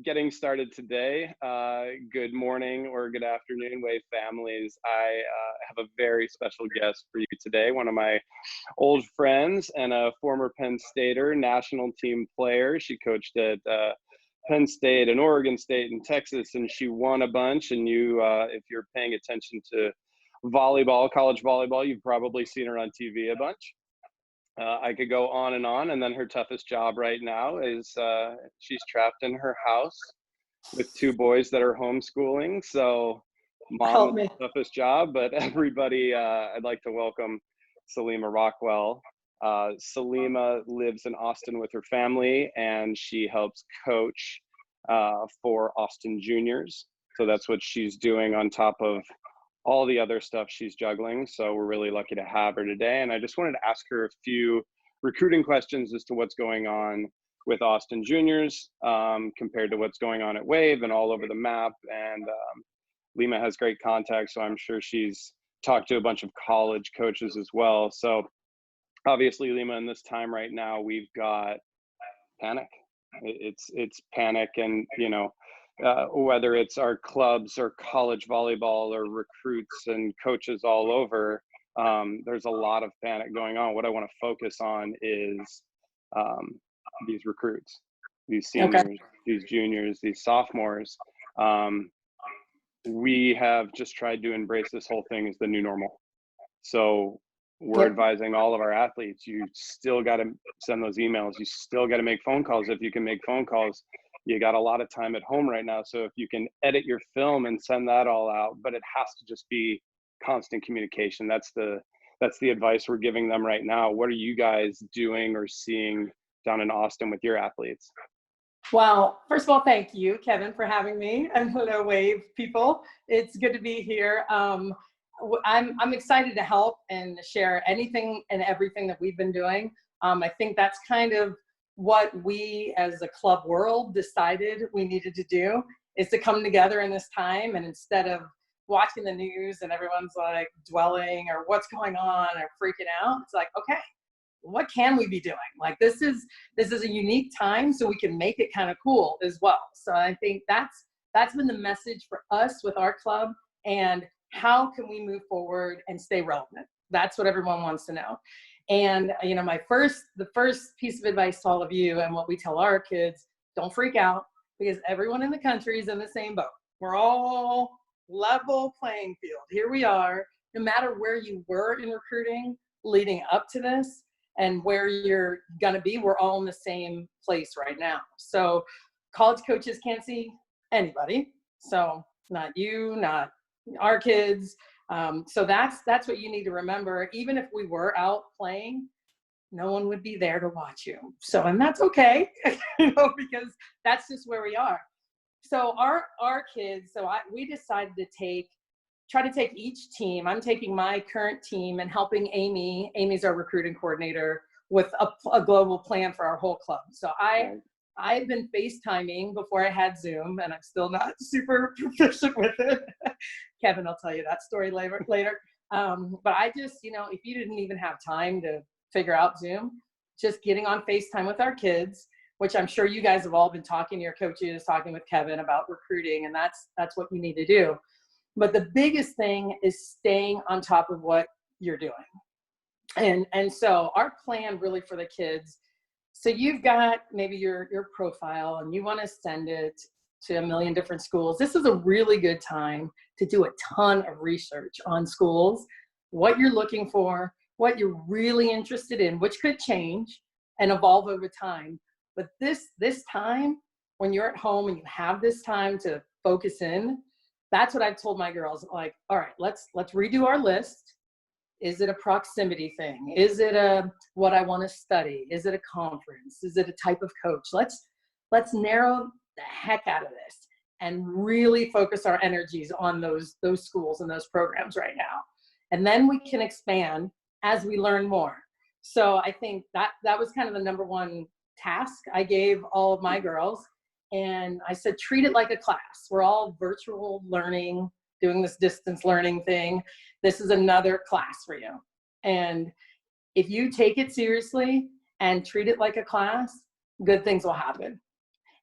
getting started today. Good morning or good afternoon, Wave families. I have a very special guest for you today, one of my old friends and a former Penn Stater, national team player. She coached at Penn State and Oregon State and Texas, and she won a bunch. And you, if you're paying attention to volleyball, college volleyball, you've probably seen her on TV a bunch. I could go on, and then her toughest job right now is she's trapped in her house with two boys that are homeschooling. So mom is the toughest job, but everybody, I'd like to welcome Salima Rockwell. Salima lives in Austin with her family, and she helps coach for Austin Juniors. So that's what she's doing on top of all the other stuff she's juggling. So we're really lucky to have her today. And I just wanted to ask her a few recruiting questions as to what's going on with Austin Juniors compared to what's going on at Wave and all over the map. And Lima has great contacts, so I'm sure she's talked to a bunch of college coaches as well. So obviously, Lima, in this time right now, we've got panic. It's panic, and whether it's our clubs or college volleyball or recruits and coaches all over, there's a lot of panic going on. What I want to focus on is these recruits, these seniors, these juniors, these sophomores. We have just tried to embrace this whole thing as the new normal. So we're advising all of our athletes, you still got to send those emails. You still got to make phone calls if you can make phone calls. You got a lot of time at home right now. So if you can edit your film and send that all out, but it has to just be constant communication. That's the advice we're giving them right now. What are you guys doing or seeing down in Austin with your athletes? Well, first of all, thank you, Kevin, for having me, and hello, Wave people. It's good to be here. I'm excited to help and share anything and everything that we've been doing. I think that's kind of what we as a club world decided we needed to do, is to come together in this time, and instead of watching the news and everyone's like dwelling or what's going on or freaking out, it's like, okay, what can we be doing? Like this is a unique time, so we can make it kind of cool as well. So I think that's been the message for us with our club, and how can we move forward and stay relevant? That's what everyone wants to know. And the first piece of advice to all of you, and what we tell our kids, don't freak out, because everyone in the country is in the same boat. We're all level playing field. Here we are, no matter where you were in recruiting leading up to this and where you're gonna be, we're all in the same place right now. So college coaches can't see anybody. So not you, not our kids. So that's what you need to remember. Even if we were out playing, no one would be there to watch you. So, and that's okay, because that's just where we are. So our kids, we decided to try to take each team. I'm taking my current team and helping Amy. Amy's our recruiting coordinator, with a global plan for our whole club. So I've been FaceTiming before I had Zoom, and I'm still not super proficient with it. Kevin, I'll tell you that story later. But I just, if you didn't even have time to figure out Zoom, just getting on FaceTime with our kids, which I'm sure you guys have all been talking to your coaches, talking with Kevin about recruiting, and that's what you need to do. But the biggest thing is staying on top of what you're doing. And so our plan really for the kids, so you've got maybe your profile and you want to send it to a million different schools. This is a really good time to do a ton of research on schools, what you're looking for, what you're really interested in, which could change and evolve over time. But this time, when you're at home and you have this time to focus in, that's what I've told my girls, like, all right, let's redo our list. Is it a proximity thing? Is it what I want to study? Is it a conference? Is it a type of coach? Let's narrow the heck out of this and really focus our energies on those schools and those programs right now. And then we can expand as we learn more. So I think that was kind of the number one task I gave all of my girls. And I said, treat it like a class. We're all virtual learning, doing this distance learning thing. This is another class for you. And if you take it seriously and treat it like a class, good things will happen.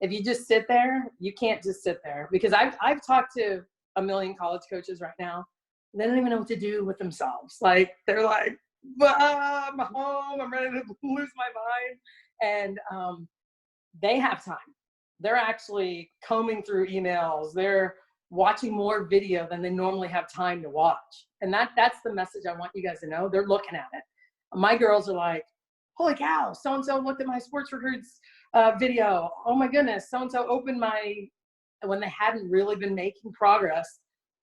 If you just sit there, you can't just sit there, because I've talked to a million college coaches right now. They don't even know what to do with themselves. Like, they're like, I'm home, I'm ready to lose my mind. And they have time. They're actually combing through emails. They're watching more video than they normally have time to watch. And that's the message I want you guys to know. They're looking at it. My girls are like, holy cow, so-and-so looked at my sports recruits video. Oh my goodness, so-and-so opened my, when they hadn't really been making progress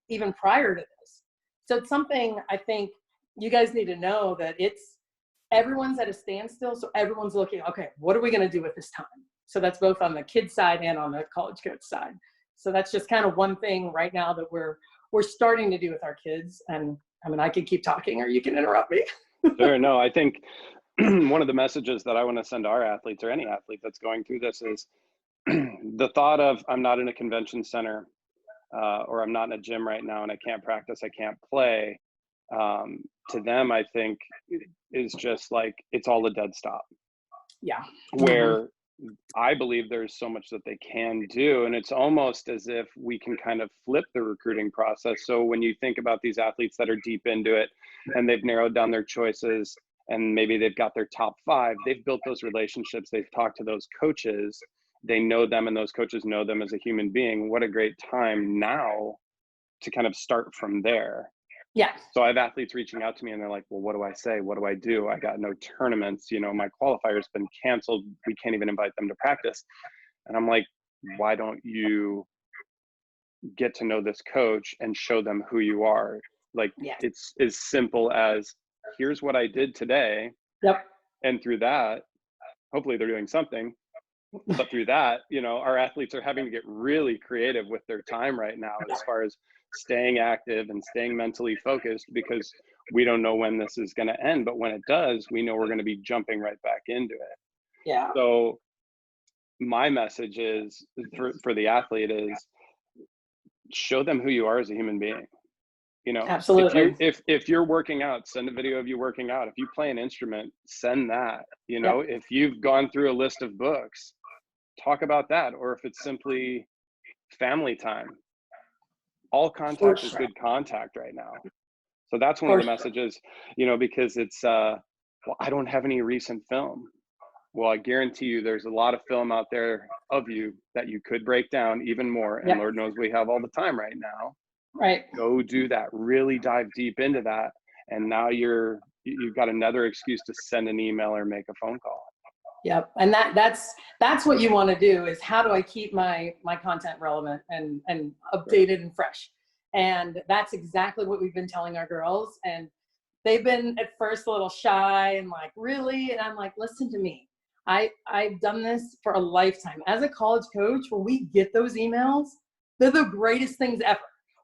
even prior to this. So it's something I think you guys need to know, that everyone's at a standstill. So everyone's looking, okay, what are we going to do with this time? So that's both on the kid side and on the college coach side. So that's just kind of one thing right now that we're starting to do with our kids. And I mean, I could keep talking or you can interrupt me. Sure. No, I think one of the messages that I want to send to our athletes, or any athlete that's going through this, is the thought of, I'm not in a convention center, or I'm not in a gym right now and I can't practice, I can't play. To them, I think is just like, it's all a dead stop. Yeah. Where I believe there's so much that they can do. And it's almost as if we can kind of flip the recruiting process. So when you think about these athletes that are deep into it and they've narrowed down their choices, and maybe they've got their top 5, they've built those relationships, they've talked to those coaches, they know them, and those coaches know them as a human being. What a great time now to kind of start from there. Yeah. So I have athletes reaching out to me and they're like, well, what do I say? What do I do? I got no tournaments. You know, my qualifier's been canceled. We can't even invite them to practice. And I'm like, why don't you get to know this coach and show them who you are? Like, it's as simple as, here's what I did today. Yep. And through that, hopefully they're doing something. But through that, you know, our athletes are having to get really creative with their time right now, as far as staying active and staying mentally focused, because we don't know when this is going to end. But when it does, we know we're going to be jumping right back into it. Yeah. So my message is for the athlete is, show them who you are as a human being. You know, absolutely. If you're working out, send a video of you working out. If you play an instrument, send that. You know, if you've gone through a list of books, talk about that. Or if it's simply family time, all contact is good contact right now. So that's one of the messages, you know, because it's, well, I don't have any recent film. Well, I guarantee you there's a lot of film out there of you that you could break down even more. And Lord knows we have all the time right now. Right. Go do that. Really dive deep into that. And now you've got another excuse to send an email or make a phone call. Yep. And that's what you want to do, is how do I keep my content relevant and updated and fresh? And that's exactly what we've been telling our girls. And they've been at first a little shy and like, really? And I'm like, listen to me. I've done this for a lifetime. As a college coach, when we get those emails, they're the greatest things ever.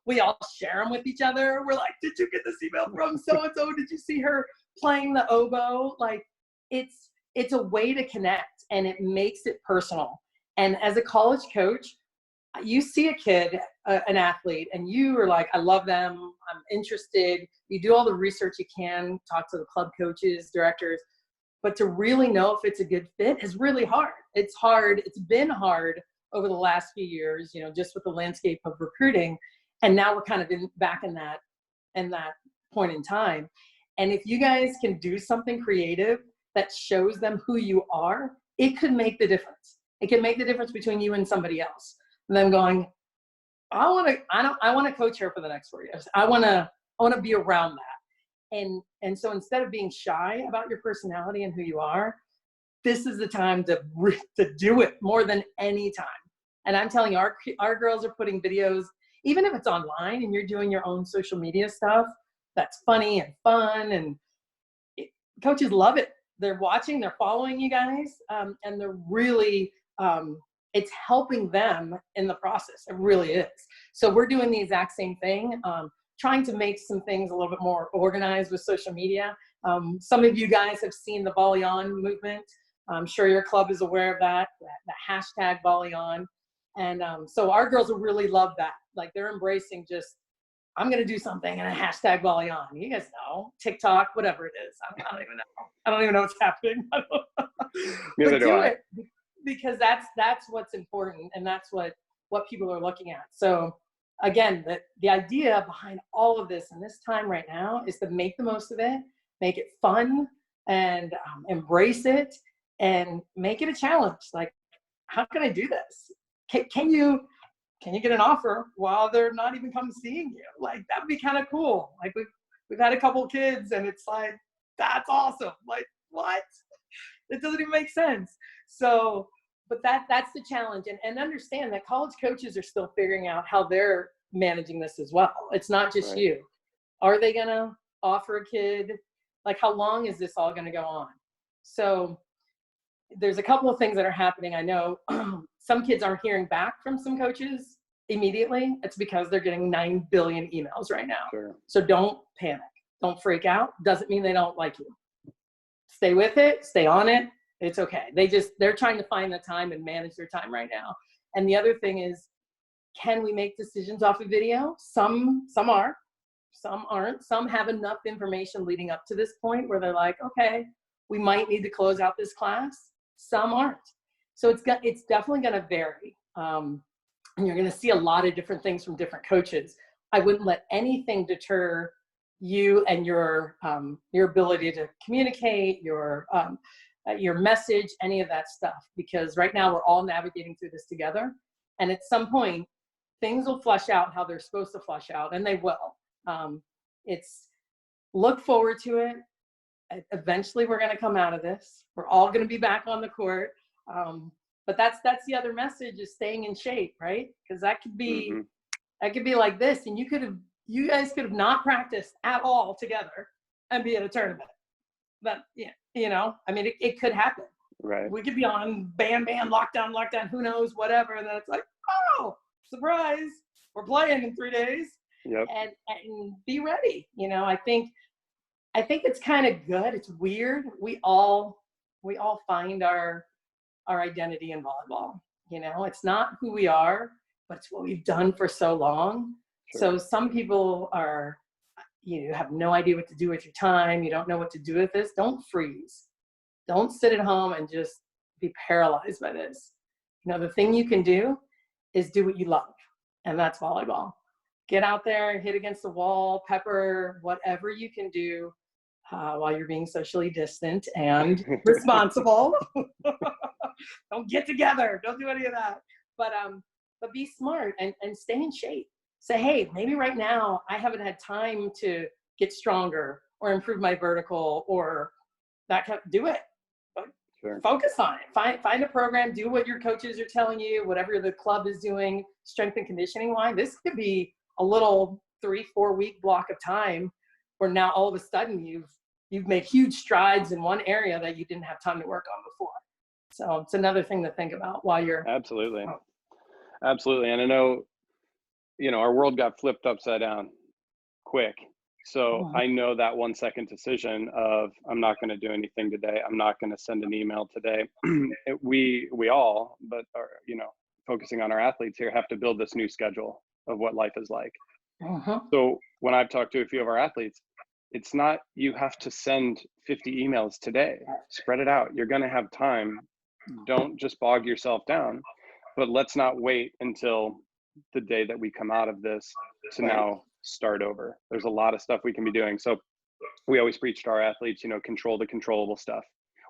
We all share them with each other. We're like, did you get this email from so-and-so? Did you see her playing the oboe? Like, it's a way to connect, and it makes it personal. And as a college coach, you see a kid, an athlete, and you are like, I love them, I'm interested. You do all the research you can, talk to the club coaches, directors, but to really know if it's a good fit is really hard. It's hard. It's been hard over the last few years, you know, just with the landscape of recruiting. And now we're kind of back in that point in time. And if you guys can do something creative that shows them who you are, it could make the difference. It can make the difference between you and somebody else. And them going, I want to coach here for the next 4 years. I want to be around that. And so instead of being shy about your personality and who you are, this is the time to do it more than any time. And I'm telling you, our girls are putting videos, even if it's online and you're doing your own social media stuff, that's funny and fun. And coaches love it. They're watching, they're following you guys, and they're really, it's helping them in the process. It really is. So we're doing the exact same thing, trying to make some things a little bit more organized with social media. Some of you guys have seen the Volley On movement. I'm sure your club is aware of that, the hashtag Volley On. And so our girls will really love that. Like, they're embracing just, I'm going to do something and a hashtag Volley On. You guys know, TikTok, whatever it is. I don't even know. I don't even know what's happening. Neither do I. because that's what's important, and that's what people are looking at. So again, the idea behind all of this and this time right now is to make the most of it, make it fun, and embrace it, and make it a challenge. Like, how can I do this? Can you get an offer while they're not even come seeing you? Like, that would be kind of cool. Like, we've had a couple kids, and it's like, that's awesome. Like, what? It doesn't even make sense. So, but that's the challenge. And understand that college coaches are still figuring out how they're managing this as well. It's not just Right. you. Are they going to offer a kid? Like, how long is this all going to go on? So there's a couple of things that are happening. I know some kids aren't hearing back from some coaches immediately. It's because they're getting 9 billion emails right now. Sure. So don't panic. Don't freak out. Doesn't mean they don't like you. Stay with it. Stay on it. It's okay. They're trying to find the time and manage their time right now. And the other thing is, can we make decisions off of video? Some are, some aren't. Some have enough information leading up to this point where they're like, okay, we might need to close out this class. Some aren't. So it's definitely going to vary. And you're going to see a lot of different things from different coaches. I wouldn't let anything deter you and your ability to communicate, your message, any of that stuff, because right now we're all navigating through this together. And at some point, things will flush out how they're supposed to flush out, and they will. It's look forward to it. Eventually, we're going to come out of this. We're all going to be back on the court. But that's the other message, is staying in shape, right? Because that could be like this, and you guys could have not practiced at all together and be at a tournament. But yeah, I mean, it could happen. Right. We could be on ban, lockdown, who knows, whatever. And then it's like, oh, surprise, we're playing in 3 days. Yep. And be ready. I think it's kind of good. It's weird. We all find our identity in volleyball. It's not who we are, but it's what we've done for so long. Sure. So some people are, you have no idea what to do with your time. You don't know what to do with this. Don't freeze. Don't sit at home and just be paralyzed by this. The thing you can do is do what you love, and that's volleyball. Get out there, hit against the wall, pepper, whatever you can do while you're being socially distant and responsible. Don't get together. Don't do any of that. But be smart and stay in shape. Say, hey, maybe right now I haven't had time to get stronger or improve my vertical or that kind of, do it. Sure. Focus on it. Find a program. Do what your coaches are telling you. Whatever the club is doing, strength and conditioning wise. This could be a little 3-4 week block of time where now all of a sudden you've made huge strides in one area that you didn't have time to work on before. So it's another thing to think about while you're Absolutely. And I know, our world got flipped upside down quick. So I know that 1 second decision of, I'm not going to do anything today. I'm not going to send an email today. We all, but are, focusing on our athletes here, have to build this new schedule of what life is like. So when I've talked to a few of our athletes, it's not, you have to send 50 emails today. Spread it out. You're going to have time. Don't just bog yourself down, but let's not wait until the day that we come out of this to now start over. There's a lot of stuff we can be doing. So we always preach to our athletes, control the controllable stuff.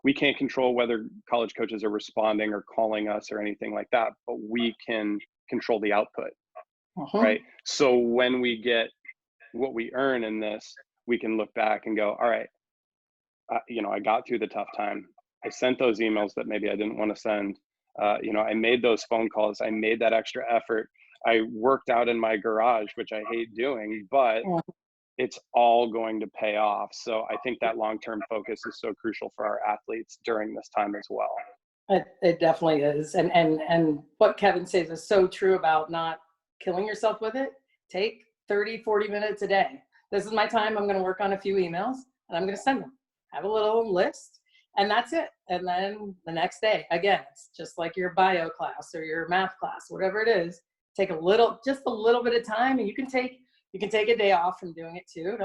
We can't control whether college coaches are responding or calling us or anything like that, but we can control the output, right? So when we get what we earn in this, we can look back and go, all right, I got through the tough time. I sent those emails that maybe I didn't want to send. I made those phone calls. I made that extra effort. I worked out in my garage, which I hate doing, but it's all going to pay off. So I think that long-term focus is so crucial for our athletes during this time as well. It definitely is. And what Kevin says is so true about not killing yourself with it. Take 30, 40 minutes a day. This is my time. I'm going to work on a few emails and I'm going to send them. Have a little list and that's it. And then the next day, again, it's just like your bio class or your math class, whatever it is. Take just a little bit of time, and you can take a day off from doing it too.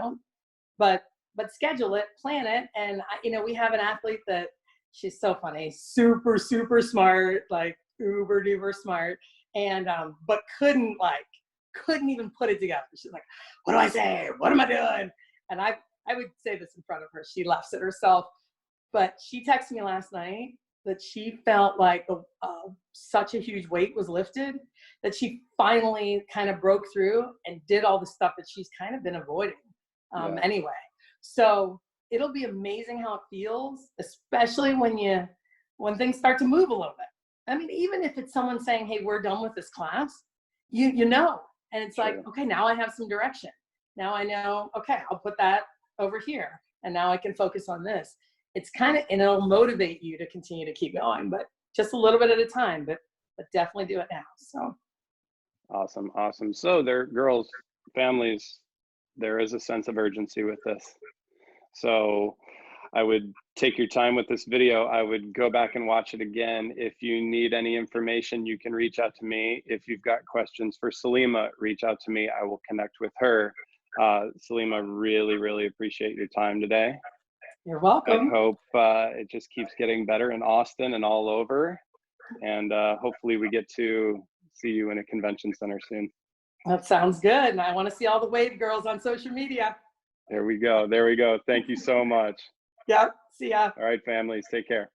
But schedule it, plan it. And we have an athlete that She's so funny, super, super smart, like uber duper smart. And, but couldn't even put it together. She's like, what do I say? What am I doing? And I would say this in front of her. She laughs at herself. But she texted me last night that she felt like such a huge weight was lifted, that she finally kind of broke through and did all the stuff that she's kind of been avoiding anyway. So it'll be amazing how it feels, especially when things start to move a little bit. I mean, even if it's someone saying, hey, we're done with this class, you know, and it's like, okay, now I have some direction. Now I know, okay, I'll put that over here. And now I can focus on this. It's kind of, and it'll motivate you to continue to keep going, but just a little bit at a time, but definitely do it now. So. Awesome. Awesome. So there, girls, families, there is a sense of urgency with this. So I would take your time with this video. I would go back and watch it again. If you need any information, you can reach out to me. If you've got questions for Salima, reach out to me. I will connect with her. Salima, really, really appreciate your time today. You're welcome. I hope it just keeps getting better in Austin and all over. And hopefully we get to see you in a convention center soon. That sounds good. And I want to see all the Wave girls on social media. There we go. There we go. Thank you so much. Yep. See ya. All right, families, take care.